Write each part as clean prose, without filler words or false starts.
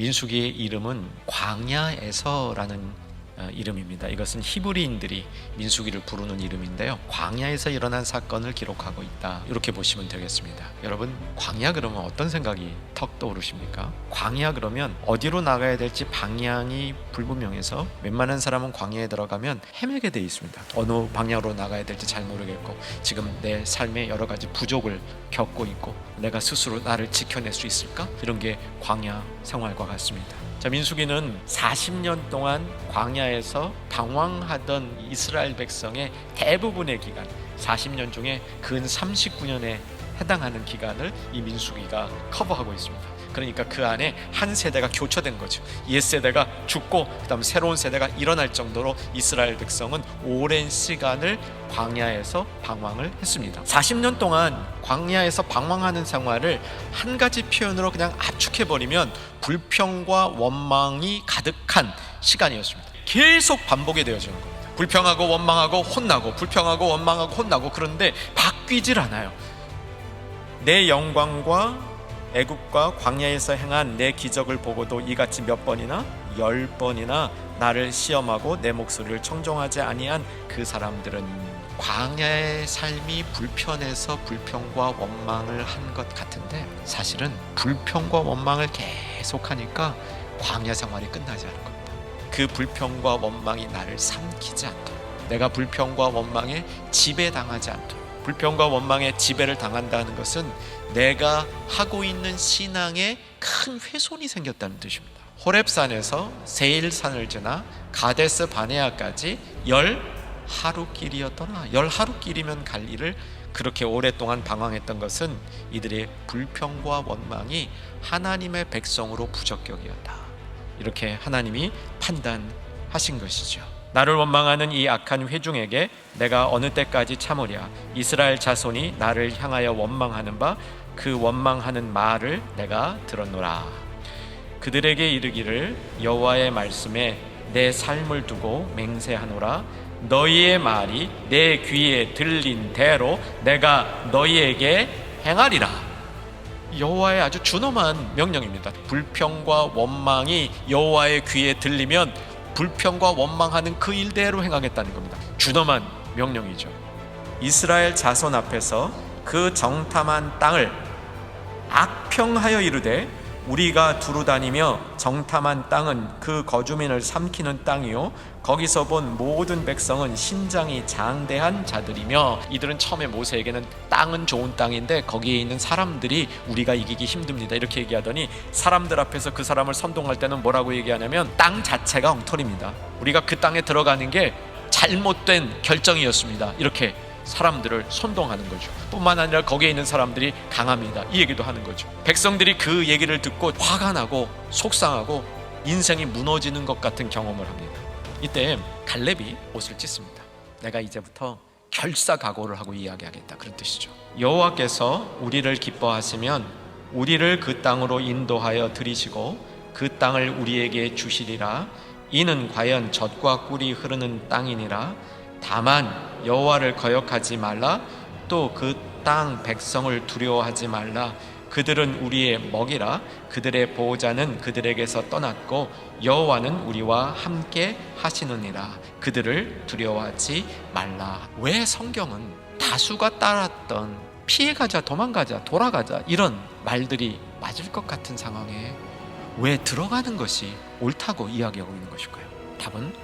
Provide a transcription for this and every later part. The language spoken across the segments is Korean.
민수기의 이름은 광야에서라는 이름입니다. 이것은 히브리인들이 민수기를 부르는 이름인데요, 광야에서 일어난 사건을 기록하고 있다, 이렇게 보시면 되겠습니다. 여러분, 광야 그러면 어떤 생각이 턱 떠오르십니까? 광야 그러면 어디로 나가야 될지 방향이 불분명해서 웬만한 사람은 광야에 들어가면 헤매게 돼 있습니다. 어느 방향으로 나가야 될지 잘 모르겠고, 지금 내 삶에 여러 가지 부족을 겪고 있고, 내가 스스로 나를 지켜낼 수 있을까? 이런 게 광야 생활과 같습니다. 자, 민수기는 40년 동안 광야에서 방황하던 이스라엘 백성의 대부분의 기간, 40년 중에 근 39년에 해당하는 기간을 이 민수기가 커버하고 있습니다. 그러니까 그 안에 한 세대가 교체된 거죠. 옛 세대가 죽고 그다음 새로운 세대가 일어날 정도로 이스라엘 백성은 오랜 시간을 광야에서 방황을 했습니다. 40년 동안 광야에서 방황하는 생활을 한 가지 표현으로 그냥 압축해버리면 불평과 원망이 가득한 시간이었습니다. 계속 반복이 되어지는 겁니다. 불평하고 원망하고 혼나고, 불평하고 원망하고 혼나고, 그런데 바뀌질 않아요. 내 영광과 애굽과 광야에서 행한 내 기적을 보고도 이같이 몇 번이나 10번이나 나를 시험하고 내 목소리를 청종하지 아니한 그 사람들은, 광야의 삶이 불편해서 불평과 원망을 한 것 같은데, 사실은 불평과 원망을 계속하니까 광야 생활이 끝나지 않을 겁니다. 그 불평과 원망이 나를 삼키지 않도록, 내가 불평과 원망에 지배당하지 않도록, 불평과 원망에 지배를 당한다는 것은 내가 하고 있는 신앙에 큰 훼손이 생겼다는 뜻입니다. 호렙산에서 세일산을 지나 가데스 바네아까지 10하루길이었더라. 10하루길이면 갈 일을 그렇게 오랫동안 방황했던 것은 이들의 불평과 원망이 하나님의 백성으로 부적격이었다, 이렇게 하나님이 판단하신 것이죠. 나를 원망하는 이 악한 회중에게 내가 어느 때까지 참으랴? 이스라엘 자손이 나를 향하여 원망하는 바 그 원망하는 말을 내가 들었노라. 그들에게 이르기를 여호와의 말씀에 내 삶을 두고 맹세하노라. 너희의 말이 내 귀에 들린 대로 내가 너희에게 행하리라. 여호와의 아주 준엄한 명령입니다. 불평과 원망이 여호와의 귀에 들리면 불평과 원망하는 그 일대로 행하겠다는 겁니다. 준엄한 명령이죠. 이스라엘 자손 앞에서 그 정탐한 땅을 악평하여 이르되, 우리가 두루 다니며 정탐한 땅은 그 거주민을 삼키는 땅이요 거기서 본 모든 백성은 신장이 장대한 자들이며, 이들은 처음에 모세에게는 땅은 좋은 땅인데 거기에 있는 사람들이 우리가 이기기 힘듭니다, 이렇게 얘기하더니 사람들 앞에서 그 사람을 선동할 때는 뭐라고 얘기하냐면 땅 자체가 엉터리입니다, 우리가 그 땅에 들어가는 게 잘못된 결정이었습니다, 이렇게 사람들을 선동하는 거죠. 뿐만 아니라 거기에 있는 사람들이 강합니다, 이 얘기도 하는 거죠. 백성들이 그 얘기를 듣고 화가 나고 속상하고 인생이 무너지는 것 같은 경험을 합니다. 이때 갈렙이 옷을 찢습니다. 내가 이제부터 결사각오를 하고 이야기하겠다, 그런 뜻이죠. 여호와께서 우리를 기뻐하시면 우리를 그 땅으로 인도하여 들이시고 그 땅을 우리에게 주시리라. 이는 과연 젖과 꿀이 흐르는 땅이니라. 다만 여호와를 거역하지 말라. 또 그 땅 백성을 두려워하지 말라. 그들은 우리의 먹이라. 그들의 보호자는 그들에게서 떠났고 여호와는 우리와 함께 하시느니라. 그들을 두려워하지 말라. 왜 성경은 다수가 따랐던 피해가자, 도망가자, 돌아가자 이런 말들이 맞을 것 같은 상황에 왜 들어가는 것이 옳다고 이야기하고 있는 것일까요? 답은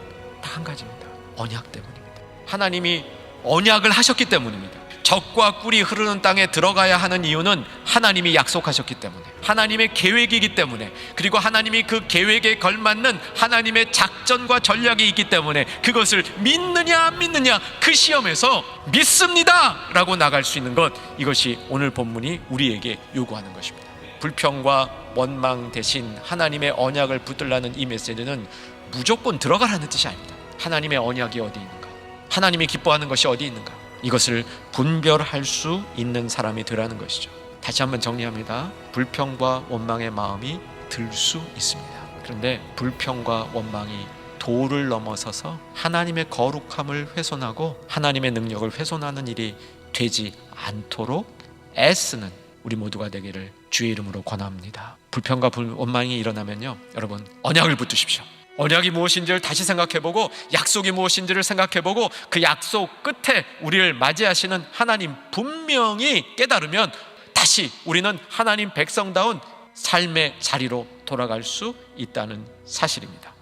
다 한 가지입니다. 언약 때문입니다. 하나님이 언약을 하셨기 때문입니다. 젖과 꿀이 흐르는 땅에 들어가야 하는 이유는 하나님이 약속하셨기 때문에, 하나님의 계획이기 때문에, 그리고 하나님이 그 계획에 걸맞는 하나님의 작전과 전략이 있기 때문에, 그것을 믿느냐 안 믿느냐 그 시험에서 믿습니다 라고 나갈 수 있는 것, 이것이 오늘 본문이 우리에게 요구하는 것입니다. 불평과 원망 대신 하나님의 언약을 붙들라는 이 메시지는 무조건 들어가라는 뜻이 아닙니다. 하나님의 언약이 어디 있는가, 하나님이 기뻐하는 것이 어디 있는가, 이것을 분별할 수 있는 사람이 되라는 것이죠. 다시 한번 정리합니다. 불평과 원망의 마음이 들 수 있습니다. 그런데 불평과 원망이 도를 넘어서서 하나님의 거룩함을 훼손하고 하나님의 능력을 훼손하는 일이 되지 않도록 애쓰는 우리 모두가 되기를 주의 이름으로 권합니다. 불평과 원망이 일어나면요, 여러분 언약을 붙드십시오. 언약이 무엇인지를 다시 생각해보고 약속이 무엇인지를 생각해보고 그 약속 끝에 우리를 맞이하시는 하나님 분명히 깨달으면 다시 우리는 하나님 백성다운 삶의 자리로 돌아갈 수 있다는 사실입니다.